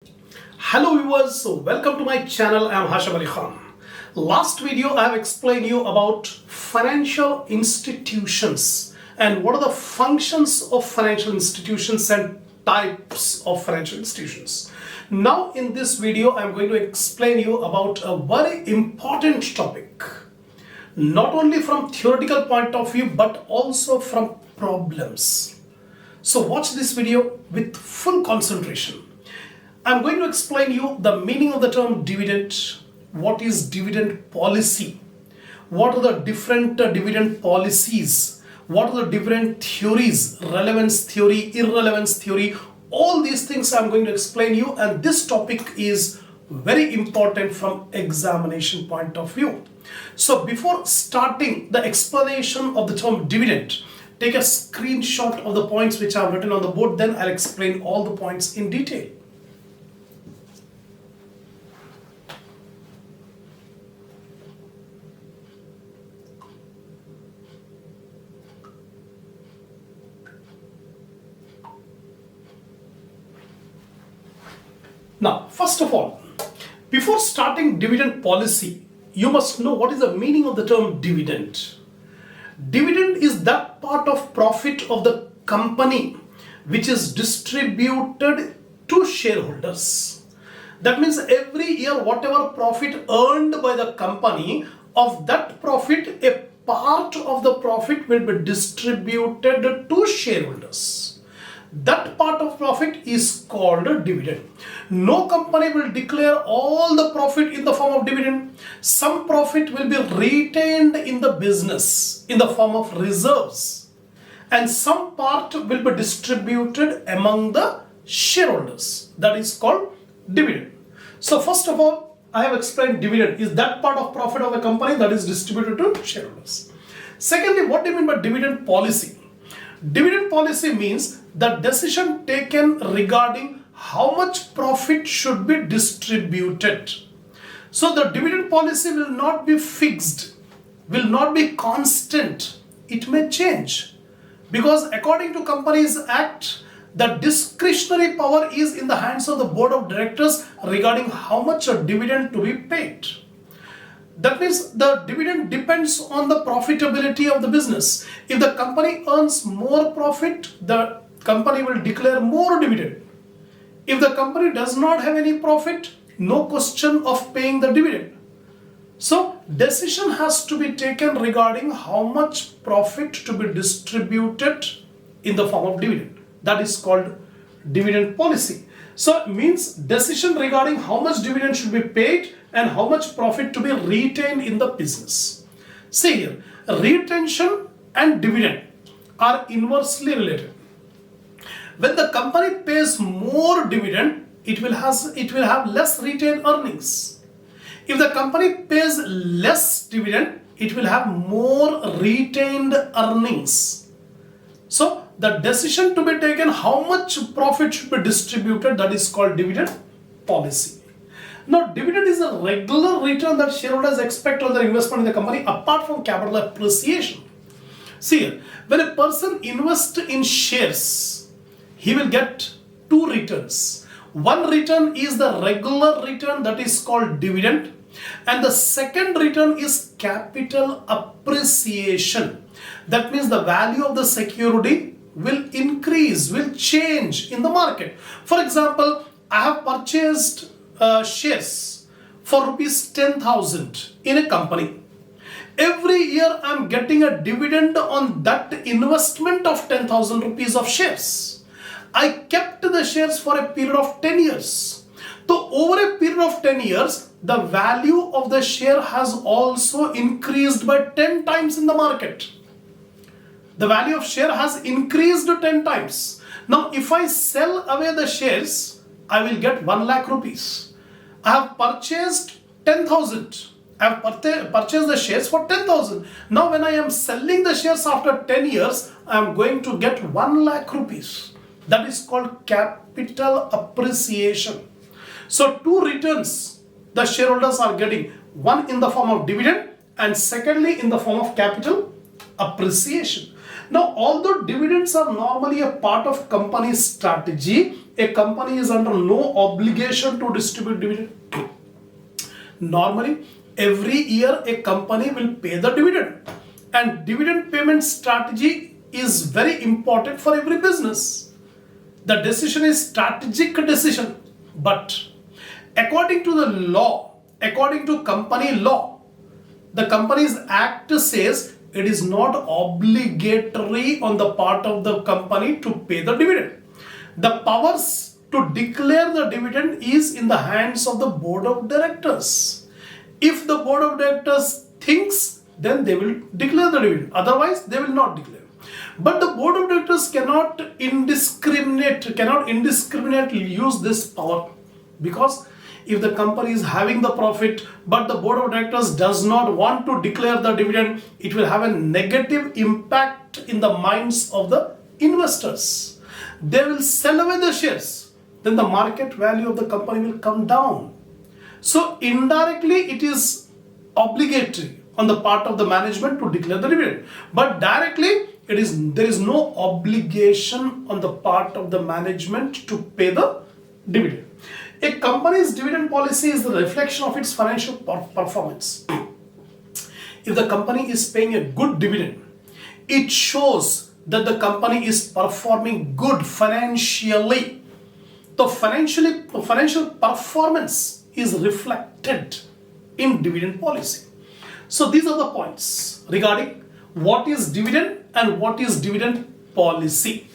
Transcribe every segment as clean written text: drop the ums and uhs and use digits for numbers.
Hello viewers, welcome to my channel. I am Hasham Ali Khan. Last video I have explained you about financial institutions and what are the functions of financial institutions and types of financial institutions. Now in this video I am going to explain you about a very important topic, not only from theoretical point of view but also from problems. So watch this video with full concentration. I'm going to explain you the meaning of the term dividend, what is dividend policy, what are the different dividend policies, what are the dividend theories, relevance theory, irrelevance theory, all these things I'm going to explain you, and this topic is very important from examination point of view. So before starting the explanation of the term dividend, take a screenshot of the points which I have written on the board, then I'll explain all the points in detail. Now, first of all, before starting dividend policy, you must know what is the meaning of the term dividend. Dividend is that part of profit of the company which is distributed to shareholders. That means every year whatever profit earned by the company, of that profit, a part of the profit will be distributed to shareholders. That part of profit is called a dividend. No company will declare all the profit in the form of dividend. Some profit will be retained in the business in the form of reserves, and some part will be distributed among the shareholders. That is called dividend. So first of all, I have explained dividend is that part of profit of a company that is distributed to shareholders. Secondly, what do you mean by dividend policy? Dividend policy means the decision taken regarding how much profit should be distributed. So the dividend policy will not be fixed, will not be constant. It may change because according to Companies Act, the discretionary power is in the hands of the board of directors regarding how much a dividend to be paid. That means the dividend depends on the profitability of the business. If the company earns more profit, the company will declare more dividend. If the company does not have any profit, no question of paying the dividend. So decision has to be taken regarding how much profit to be distributed in the form of dividend. That is called dividend policy. So it means decision regarding how much dividend should be paid and how much profit to be retained in the business. See here, retention and dividend are inversely related. When the company pays more dividend, it will have less retained earnings. If the company pays less dividend, it will have more retained earnings. So the decision to be taken how much profit should be distributed, that is called dividend policy. Now, dividend is a regular return that shareholders expect on their investment in the company apart from capital appreciation. See here, when a person invests in shares, he will get two returns. One return is the regular return that is called dividend, and the second return is capital appreciation. That means the value of the security will increase, will change in the market. For example, I have purchased shares for rupees 10,000 in a company. Every year I am getting a dividend on that investment of 10,000 rupees of shares. I kept the shares for a period of 10 years. So over a period of 10 years, the value of the share has also increased by 10 times in the market. The value of share has increased 10 times. Now if I sell away the shares, I will get 1 lakh rupees. I have purchased 10,000. I have purchased the shares for 10,000. Now when I am selling the shares after 10 years, I am going to get 1 lakh rupees. That is called capital appreciation. So two returns the shareholders are getting. One in the form of dividend and secondly in the form of capital appreciation. Now, although dividends are normally a part of company's strategy, a company is under no obligation to distribute dividend. Normally, every year a company will pay the dividend, and dividend payment strategy is very important for every business. The decision is strategic decision, but according to the law, according to company law, the Companies Act says it is not obligatory on the part of the company to pay the dividend. The powers to declare the dividend is in the hands of the board of directors. If the board of directors thinks, then they will declare the dividend. Otherwise, they will not declare. But the board of directors cannot indiscriminately use this power, because if the company is having the profit but the board of directors does not want to declare the dividend, it will have a negative impact in the minds of the investors. They will sell away the shares, then the market value of the company will come down. So indirectly it is obligatory on the part of the management to declare the dividend, but directly there is no obligation on the part of the management to pay the dividend. A company's dividend policy is the reflection of its financial performance. If the company is paying a good dividend, it shows that the company is performing good financially. The financial performance is reflected in dividend policy. So these are the points regarding what is dividend and what is dividend policy.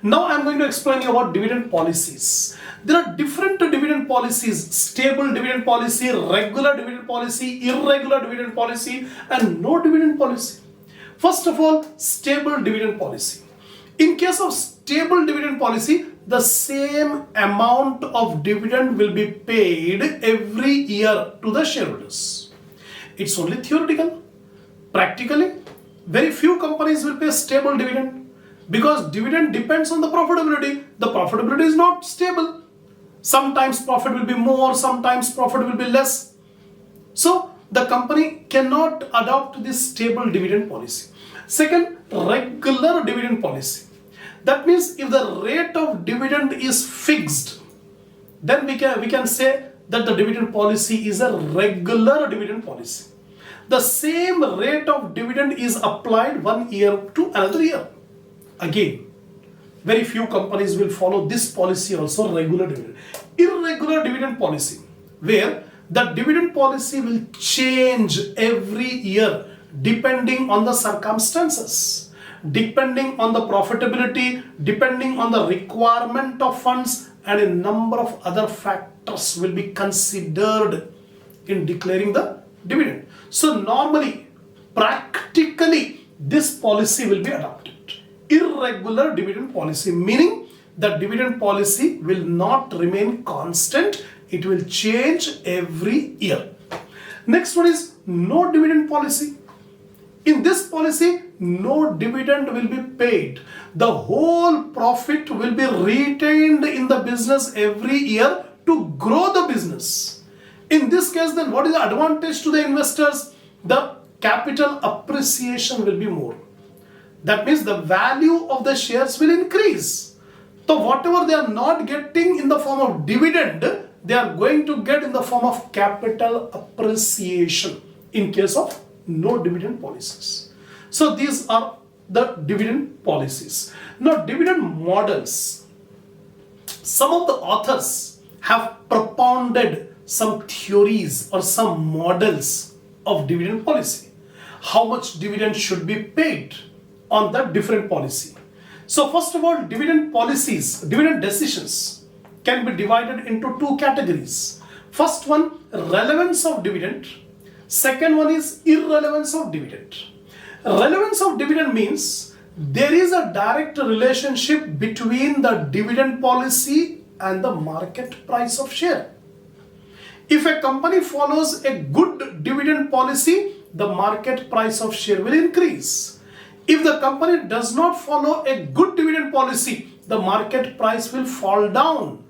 Now I am going to explain you about dividend policies. There are different dividend policies: stable dividend policy, regular dividend policy, irregular dividend policy, and no dividend policy. First of all, stable dividend policy. In case of stable dividend policy, the same amount of dividend will be paid every year to the shareholders. It's only theoretical. Practically, very few companies will pay stable dividend, because dividend depends on the profitability. The profitability is not stable. Sometimes profit will be more, sometimes profit will be less. So the company cannot adopt this stable dividend policy. Second, regular dividend policy. That means if the rate of dividend is fixed, then we can say that the dividend policy is a regular dividend policy. The same rate of dividend is applied 1 year to another year. Again, very few companies will follow this policy also, regular dividend. Irregular dividend policy, where the dividend policy will change every year depending on the circumstances, depending on the profitability, depending on the requirement of funds, and a number of other factors will be considered in declaring the dividend. So normally, practically, this policy will be adopted. Irregular dividend policy, meaning the dividend policy will not remain constant, it will change every year. Next one is no dividend policy. In this policy, no dividend will be paid. The whole profit will be retained in the business every year to grow the business. In this case, then what is the advantage to the investors? The capital appreciation will be more. That means the value of the shares will increase. So whatever they are not getting in the form of dividend, they are going to get in the form of capital appreciation in case of no dividend policies. So these are the dividend policies. Now, dividend models. Some of the authors have propounded some theories or some models of dividend policy. How much dividend should be paid on the different policy. So first of all, dividend policies, dividend decisions can be divided into two categories. First one, relevance of dividend. Second one is irrelevance of dividend. Relevance of dividend means there is a direct relationship between the dividend policy and the market price of share. If a company follows a good dividend policy, the market price of share will increase. If the company does not follow a good dividend policy, the market price will fall down.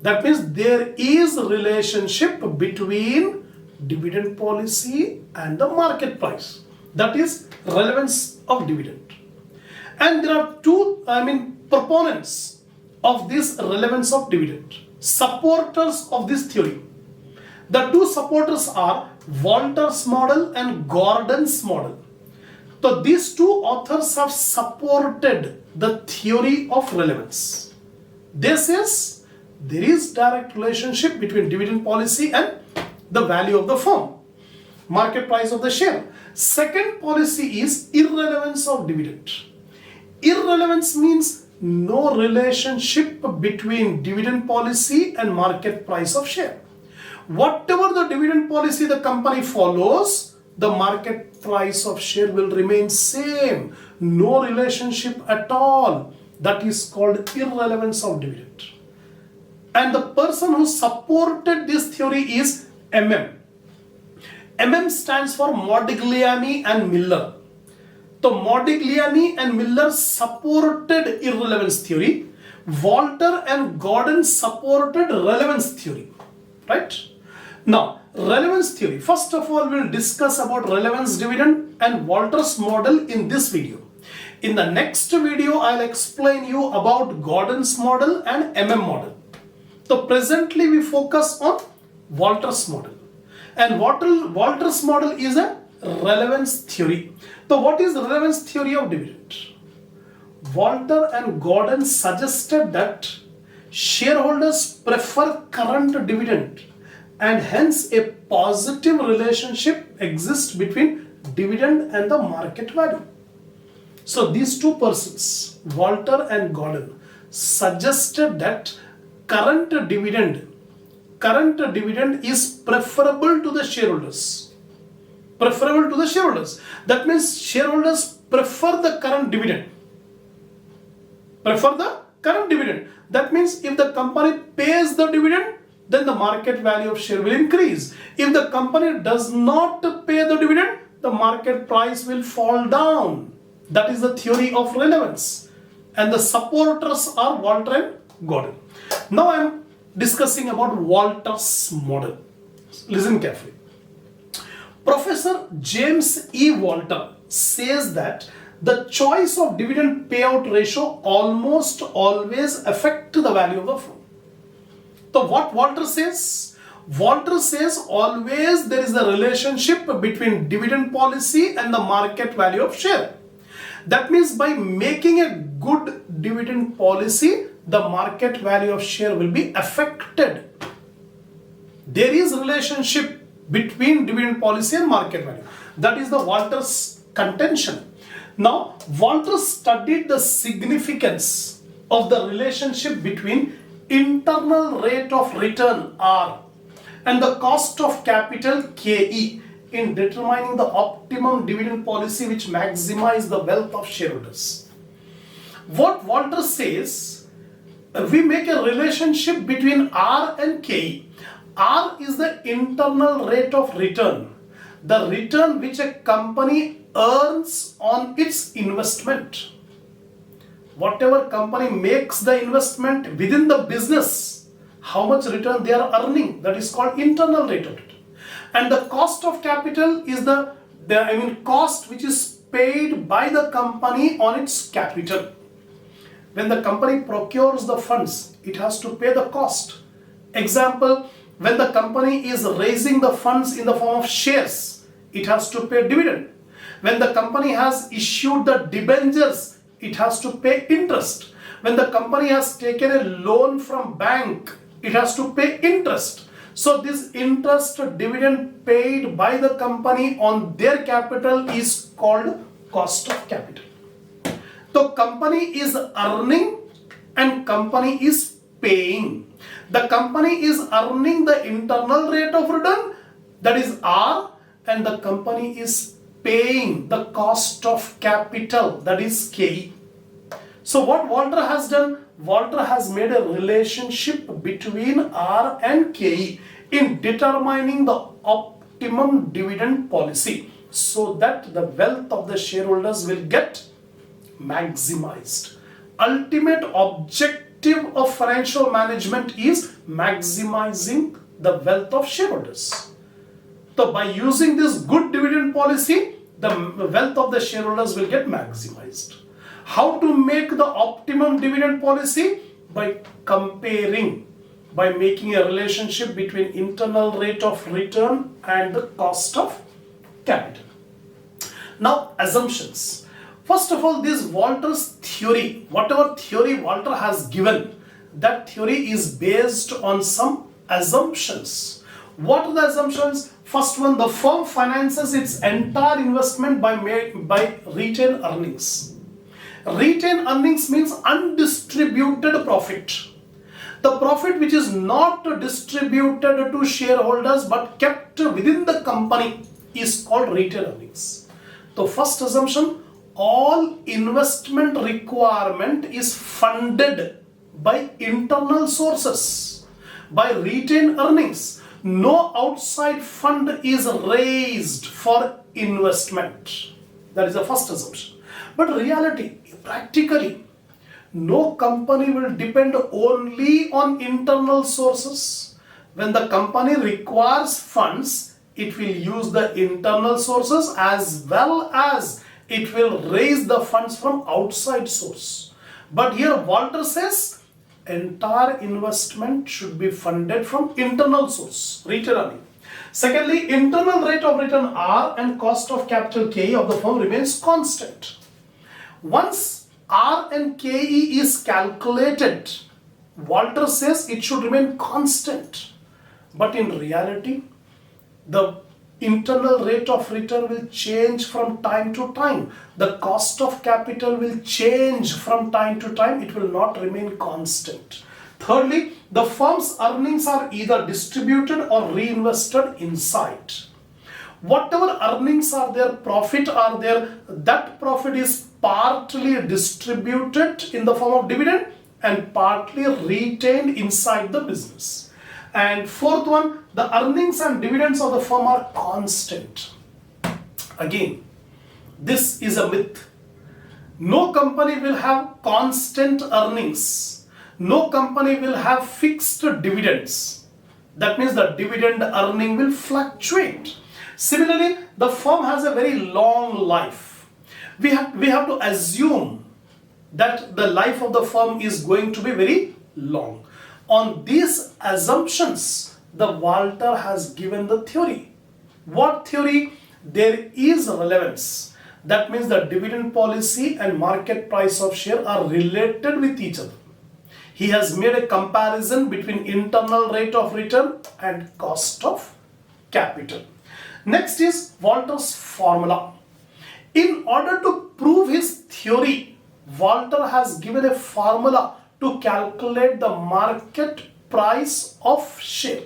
That means there is a relationship between dividend policy and the market price. That is relevance of dividend. And there are two proponents of this relevance of dividend. Supporters of this theory. The two supporters are Walter's model and Gordon's model. So these two authors have supported the theory of relevance. They says there is direct relationship between dividend policy and the value of the firm, market price of the share. Second policy is irrelevance of dividend. Irrelevance means no relationship between dividend policy and market price of share. Whatever the dividend policy the company follows, the market price of share will remain same. No relationship at all. That is called irrelevance of dividend. And the person who supported this theory is MM stands for Modigliani and Miller. So Modigliani and Miller supported irrelevance theory. Walter and Gordon supported relevance theory. Right? Now, relevance theory. First of all, we'll discuss about relevance dividend and Walter's model in this video. In the next video, I'll explain you about Gordon's model and MM model. So presently we focus on Walter's model. And Walter's model is a relevance theory. So what is the relevance theory of dividend? Walter and Gordon suggested that shareholders prefer current dividend and hence a positive relationship exists between dividend and the market value. So these two persons, Walter and Gordon, suggested that current dividend is preferable to the shareholders. Preferable to the shareholders. That means shareholders prefer the current dividend. Prefer the current dividend. That means if the company pays the dividend, then the market value of share will increase. If the company does not pay the dividend, the market price will fall down. That is the theory of relevance. And the supporters are Walter and Gordon. Now I am discussing about Walter's model. Listen carefully. Professor James E. Walter says that the choice of dividend payout ratio almost always affects the value of the firm. So what Walter says? Walter says always there is a relationship between dividend policy and the market value of share. That means by making a good dividend policy, the market value of share will be affected. There is a relationship between dividend policy and market value. That is the Walter's contention. Now, Walter studied the significance of the relationship between internal rate of return R and the cost of capital KE in determining the optimum dividend policy which maximizes the wealth of shareholders. What Walter says, we make a relationship between R and KE. R is the internal rate of return, the return which a company earns on its investment. Whatever company makes the investment within the business, how much return they are earning, that is called internal rate of return. And the cost of capital is the cost which is paid by the company on its capital. When the company procures the funds, it has to pay the cost. Example, when the company is raising the funds in the form of shares, it has to pay dividend. When the company has issued the debentures, it has to pay interest. When the company has taken a loan from bank, it has to pay interest. So this interest dividend paid by the company on their capital is called cost of capital. So company is earning and company is paying. The company is earning the internal rate of return, that is R, and the company is paying the cost of capital, that is KE. So what Walter has done, Walter has made a relationship between R and KE in determining the optimum dividend policy so that the wealth of the shareholders will get maximized. Ultimate objective of financial management is maximizing the wealth of shareholders. So by using this good dividend policy, the wealth of the shareholders will get maximized. How to make the optimum dividend policy? by comparing, by making a relationship between internal rate of return and the cost of capital. Now, assumptions. First of all, this Walter's theory, whatever theory Walter has given, that theory is based on some assumptions. What are the assumptions? First one, the firm finances its entire investment by retained earnings. Retained earnings means undistributed profit. The profit which is not distributed to shareholders but kept within the company is called retained earnings. The first assumption, all investment requirement is funded by internal sources, by retained earnings. No outside fund is raised for investment. That is the first assumption. But reality, practically, no company will depend only on internal sources. When the company requires funds, it will use the internal sources as well as it will raise the funds from outside source. But here Walter says entire investment should be funded from internal source, retained earning. Secondly, internal rate of return R and cost of capital KE of the firm remains constant. Once R and KE is calculated, Walter says it should remain constant. But in reality, the internal rate of return will change from time to time. The cost of capital will change from time to time. It will not remain constant. Thirdly, the firm's earnings are either distributed or reinvested inside. Whatever earnings are there, profit are there, that profit is partly distributed in the form of dividend and partly retained inside the business. And fourth one, the earnings and dividends of the firm are constant. Again, this is a myth. No company will have constant earnings. No company will have fixed dividends. That means the dividend earning will fluctuate. Similarly, the firm has a very long life. We have to assume that the life of the firm is going to be very long. On these assumptions, the Walter has given the theory. What theory? There is relevance. That means the dividend policy and market price of share are related with each other. He has made a comparison between internal rate of return and cost of capital. Next is Walter's formula. In order to prove his theory, Walter has given a formula to calculate the market price of share.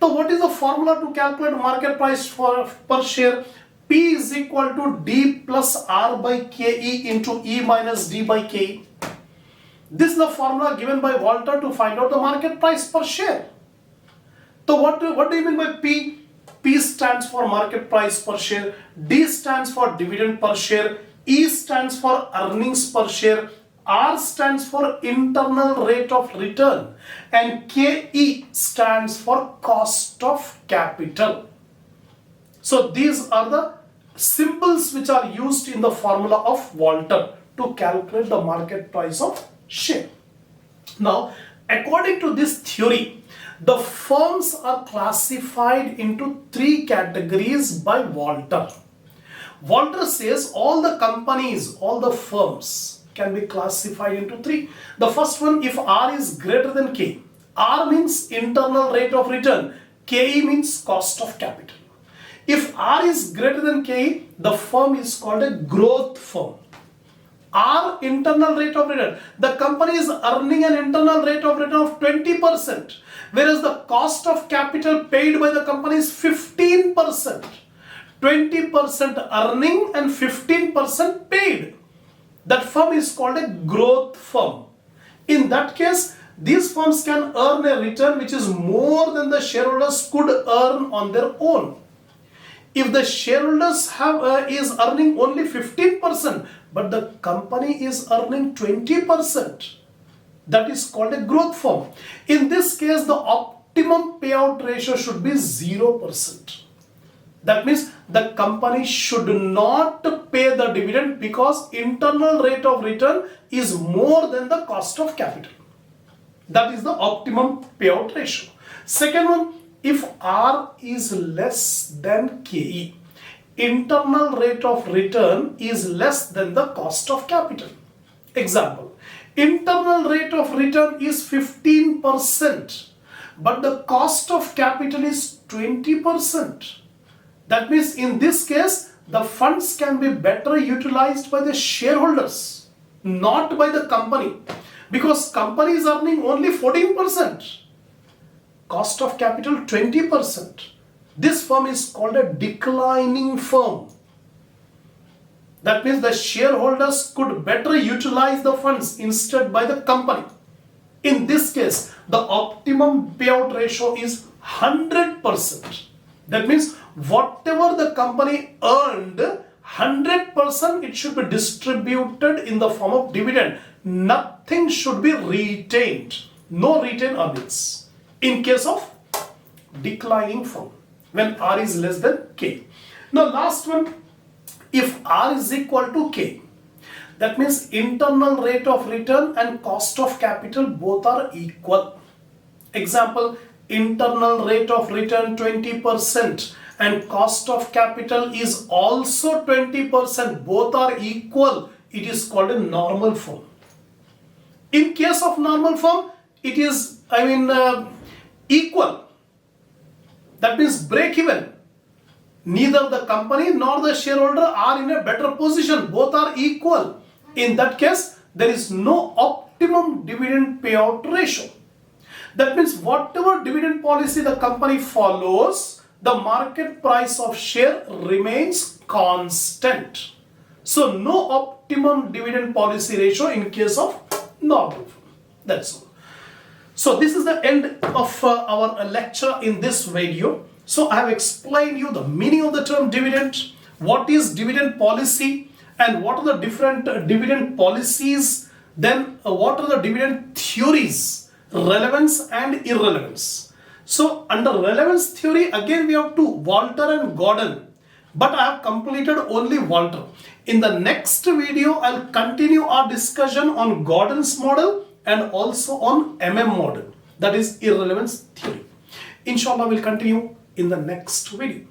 So what is the formula to calculate market price per share? P is equal to D plus R by KE into E minus D by KE. This is the formula given by Walter to find out the market price per share. So what do you mean by P? P stands for market price per share, D stands for dividend per share, E stands for earnings per share, R stands for internal rate of return, and KE stands for cost of capital. So these are the symbols which are used in the formula of Walter to calculate the market price of share. Now, according to this theory, the firms are classified into three categories by Walter. Walter says all the companies, all the firms can be classified into three. The first one, if R is greater than K. R means internal rate of return. KE means cost of capital. If R is greater than KE, the firm is called a growth firm. R, internal rate of return. The company is earning an internal rate of return of 20%, whereas the cost of capital paid by the company is 15%. 20% earning and 15% paid. That firm is called a growth firm. In that case, these firms can earn a return which is more than the shareholders could earn on their own. If the shareholders is earning only 15%, but the company is earning 20%, that is called a growth firm. In this case, the optimum payout ratio should be 0%. That means the company should not pay the dividend because internal rate of return is more than the cost of capital. That is the optimum payout ratio. Second one, if R is less than KE, internal rate of return is less than the cost of capital. Example, internal rate of return is 15%, but the cost of capital is 20%. That means in this case, the funds can be better utilized by the shareholders, not by the company, because company is earning only 14%. Cost of capital 20%. This firm is called a declining firm. That means the shareholders could better utilize the funds instead by the company. In this case, the optimum payout ratio is 100%. That means whatever the company earned, 100% it should be distributed in the form of dividend. Nothing should be retained. No retained earnings. In case of declining firm, when R is less than K. Now last one, if R is equal to K, that means internal rate of return and cost of capital both are equal. Example, internal rate of return 20% and cost of capital is also 20%, both are equal. It is called a normal firm. In case of normal firm, it is, equal. That means break even. Neither the company nor the shareholder are in a better position. Both are equal. In that case, there is no optimum dividend payout ratio. That means whatever dividend policy the company follows, the market price of share remains constant. So no optimum dividend policy ratio in case of normal firm. That's all. So this is the end of our lecture in this video. So I have explained you the meaning of the term dividend, what is dividend policy, and what are the different dividend policies, then what are the dividend theories, relevance and irrelevance. So under relevance theory, again we have two, Walter and Gordon, but I have completed only Walter. In the next video, I'll continue our discussion on Gordon's model and also on model, that is irrelevance theory. Inshallah, we'll continue in the next video.